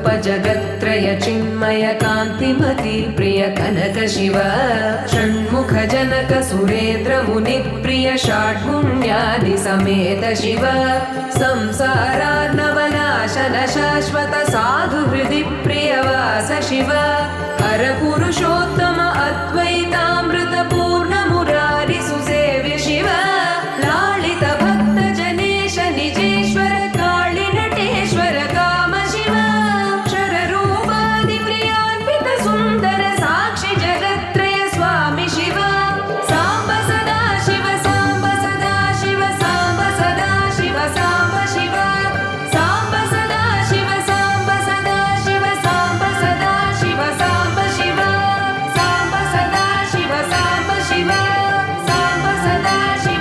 स्वरूप जगत्त्रय चिन्मय कान्तिमति प्रिय कनक शिव षण्मुख जनक सुरेन्द्र मुनि प्रिय षाड्गुण्यादि समेत शिव संसारार्णवनाशन शाश्वत साधु हृदि प्रियवास शिव हर पुरुषोत्तम अद्वैतामृत